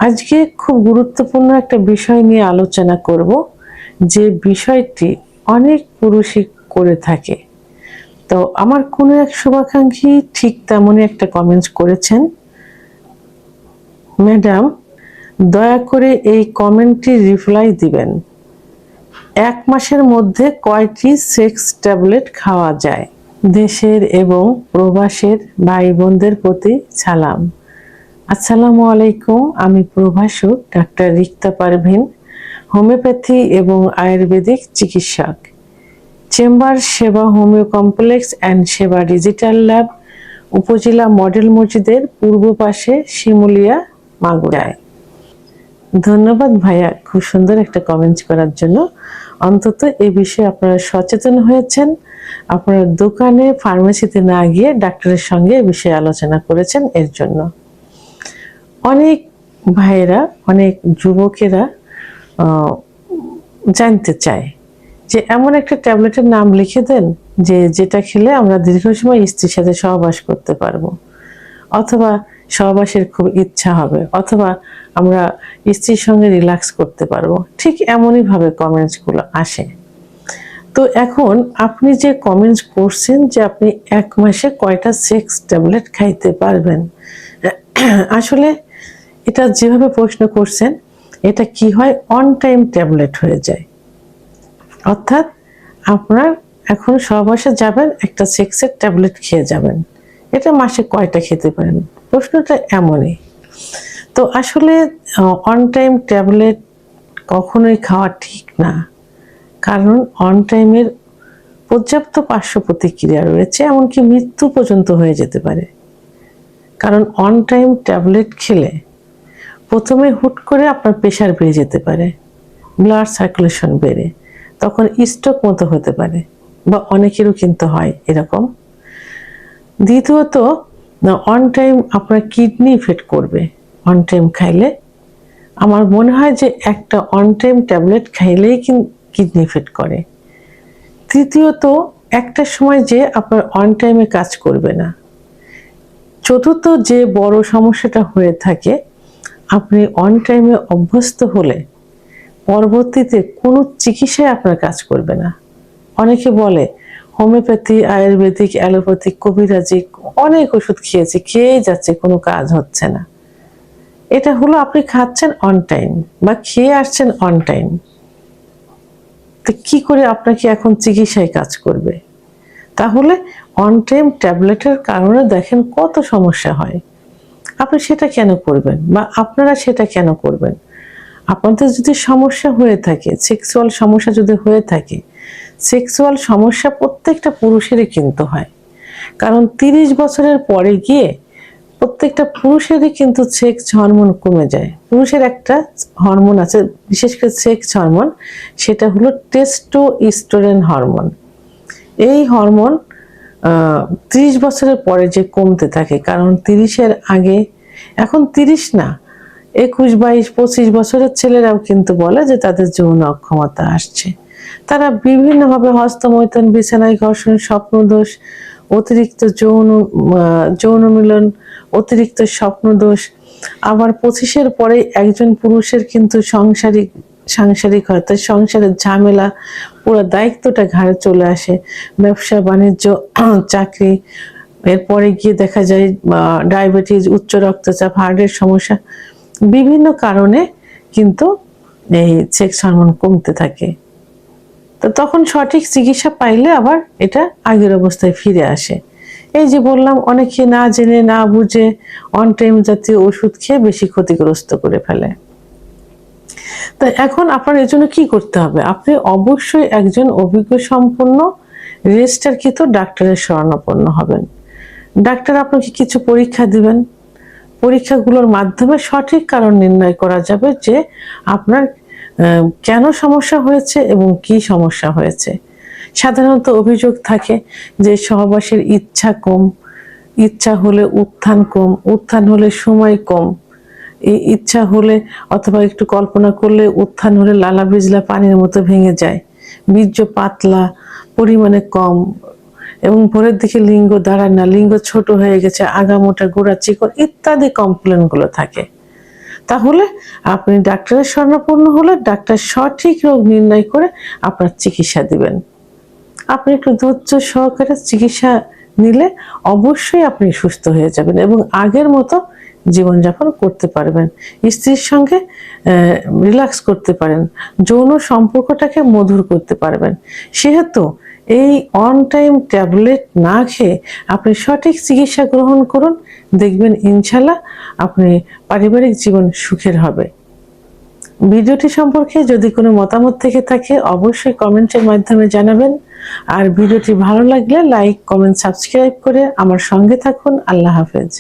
আজকে খুব গুরুত্বপূর্ণ একটা বিষয় নিয়ে আলোচনা করব, যে বিষয়টি অনেক পুরুষই করে থাকে। তো আমার কোনো এক শুভাকাঙ্ক্ষী ঠিক তেমনই একটা কমেন্টস করেছেন। ম্যাডাম, দয়া করে এই কমেন্টটি রিপ্লাই দিবেন। 1 মাসের মধ্যে কয়টি সেক্স ট্যাবলেট খাওয়া যায়? দেশের এবং প্রবাসের ভাই বোনদের প্রতি সালাম। আসসালামু আলাইকুম। আমি প্রভাষক ডাক্তার রিক্তা পারভিন, হোমিওপ্যাথি এবং আয়ুর্বেদিক চিকিৎসক, চেম্বার সেবা হোমিও কমপ্লেক্স অ্যান্ড সেবা ডিজিটাল ল্যাব, উপজেলা মডেল মসজিদের পূর্ব পাশে, শিমুলিয়া, মাগুরায়। ধন্যবাদ ভাইয়া, খুব সুন্দর একটা কমেন্ট করার জন্য। অন্তত এই বিষয়ে আপনারা সচেতন হয়েছেন। আপনার দোকানে ফার্মেসিতে না গিয়ে ডাক্তারের সঙ্গে এই বিষয়ে আলোচনা করেছেন, এর জন্য। অনেক ভাইয়েরা, অনেক যুবকেরা জানতে চায় যে এমন একটা ট্যাবলেটের নাম লিখে দেন যেটা খেলে আমরা দীর্ঘ সময় স্ত্রীর সাথে সহবাস করতে পারবো, অথবা সহবাসের খুব ইচ্ছা হবে, অথবা আমরা স্ত্রীর সঙ্গে রিল্যাক্স করতে পারবো। ঠিক এমনই ভাবে কমেন্টস গুলো আসে। তো এখন আপনি যে কমেন্টস করছেন যে আপনি 1 মাসে কয়টা সেক্স ট্যাবলেট খাইতে পারবেন, আসলে এটা যেভাবে প্রশ্ন করছেন, এটা কি হয়, অন টাইম ট্যাবলেট হয়ে যায়। অর্থাৎ আপনার এখন সহবাসে যাবেন, একটা সেক্সের ট্যাবলেট খেয়ে যাবেন, এটা মাসে কয়টা খেতে পারেন, প্রশ্নটা এমনই। তো আসলে অন টাইম ট্যাবলেট কখনোই খাওয়া ঠিক না, কারণ অন টাইমের পর্যাপ্ত পার্শ্ব প্রতিক্রিয়া রয়েছে, এমনকি মৃত্যু পর্যন্ত হয়ে যেতে পারে। কারণ অন টাইম ট্যাবলেট খেলে প্রথমে হুট করে আপনার প্রেশার বেড়ে যেতে পারে, ব্লাড সার্কুলেশন বেড়ে, তখন স্ট্রোক মতো হতে পারে, বা অনেকেরও কিন্তু হয় এরকম। দ্বিতীয়ত, অন টাইম আপনার কিডনি ইফেক্ট করবে অন টাইম খাইলে। আমার মনে হয় যে একটা অন টাইম ট্যাবলেট খাইলেই কিডনি ইফেক্ট করে। তৃতীয়ত, একটা সময় যে আপনার অন টাইমে কাজ করবে না। চতুর্থ, যে বড় সমস্যাটা হয়ে থাকে, আপনি অন টাইমে অভ্যস্ত হলে পরবর্তীতে কোনো চিকিৎসায় আপনার কাজ করবে না। অনেকে বলে হোমিওপ্যাথি, আয়ুর্বেদিক, অ্যালোপ্যাথিক, কবিরাজি অনেক ওষুধ খেয়েছি, খেয়েই যাচ্ছে, কোনো কাজ হচ্ছে না। এটা হলো আপনি খাচ্ছেন অন টাইম বা খেয়ে আসছেন অন টাইম, তো কি করে আপনাকে এখন চিকিৎসায় কাজ করবে? তাহলে অন টাইম ট্যাবলেটের কারণে দেখেন কত সমস্যা হয়। আপনি সেটা কেন করবেন, বা আপনারা সেটা কেন করবেন? আপনাদের যদি সমস্যা হয়ে থাকে, সেক্সুয়াল সমস্যা যদি হয়ে থাকে, সেক্সুয়াল সমস্যা প্রত্যেকটা পুরুষেরই কিন্তু হয়। কারণ 30 বছরের পরে গিয়ে প্রত্যেকটা পুরুষেরই কিন্তু সেক্স হরমোন কমে যায়। পুরুষের একটা হরমোন আছে, বিশেষ করে সেক্স হরমোন, সেটা হলো টেস্টোস্টেরন হরমোন। এই হরমোন 30 বছরের পরে যে কমতে থাকে, কারণ 30-এর আগে, এখন 30 না, 21, 22, 25 বছরের ছেলেরাও কিন্তু বলে যে তাদের যৌন অক্ষমতা আসছে। তারা বিভিন্নভাবে হস্তমৈথুন, বিছানায় ঘর্ষণ, স্বপ্নদোষ, অতিরিক্ত যৌন মিলন, অতিরিক্ত স্বপ্নদোষ। আবার 25-এর পরে একজন পুরুষের কিন্তু সাংসারিক হয়, তার সংসারের ঝামেলা, পুরো দায়িত্বটা ঘাড়ে চলে আসে, ব্যবসা বাণিজ্য, চাকরি, এরপরে গিয়ে দেখা যায় ডায়াবেটিস, উচ্চ রক্তচাপ, হার্টের সমস্যা, বিভিন্ন কারণে কিন্তু এই সেক্স হরমোন কমতে থাকে। তো তখন সঠিক চিকিৎসা পাইলে আবার এটা আগের অবস্থায় ফিরে আসে। এই যে বললাম, অনেকে না জেনে না বুঝে অন টাইম জাতীয় ওষুধ খেয়ে বেশি ক্ষতিগ্রস্ত করে ফেলে। তো এখন আপনার এর জন্য কি করতে হবে? আপনি অবশ্যই একজন অভিজ্ঞ সম্পন্ন রেজিস্টারকৃত ডাক্তারের শরণাপন্ন হবেন। ডাক্তার আপনাকে কিছু পরীক্ষা দিবেন, পরীক্ষাগুলোর মাধ্যমে সঠিক কারণ নির্ণয় করা যাবে যে আপনার কেন সমস্যা হয়েছে এবং কি সমস্যা হয়েছে। সাধারণত অভিযোগ থাকে যে সহবাসের ইচ্ছা কম, ইচ্ছা হলে উত্থান কম, উত্থান হলে সময় কম, এই ইচ্ছা হলে অথবা একটু কল্পনা করলে উত্থান হলে লালা বিজলা পানির মতো ভেঙে যায়, বীর্য পাতলা, পরিমাণে কম, এবং ভোরের দিকে লিঙ্গ দাঁড়ায় না, লিঙ্গ ছোট হয়ে গেছে, আগা মোটা, গোড়া চিকন ইত্যাদি কমপ্লেন গুলো থাকে। তাহলে আপনি ডাক্তারের শরণাপন্ন হলে ডাক্তার সঠিক রোগ নির্ণয় করে আপনার চিকিৎসা দিবেন। আপনি একটু ধৈর্য সহকারে চিকিৎসা নিলে অবশ্যই আপনি সুস্থ হয়ে যাবেন এবং আগের মতো জীবনযাপন করতে পারবেন, স্ত্রীর সঙ্গে রিল্যাক্স করতে পারেন, যৌন সম্পর্কটাকে মধুর করতে পারবেন। সেহেতু এই অন টাইম ট্যাবলেট না খেয়ে আপনি সঠিক চিকিৎসা গ্রহণ করুন, দেখবেন ইনশাল্লাহ আপনি পারিবারিক জীবন সুখের হবে। ভিডিওটি সম্পর্কে যদি কোনো মতামত থেকে থাকে অবশ্যই কমেন্টের মাধ্যমে জানাবেন। আর ভিডিওটি ভালো লাগলে লাইক, কমেন্ট, সাবস্ক্রাইব করে আমার সঙ্গে থাকুন। আল্লাহ হাফেজ।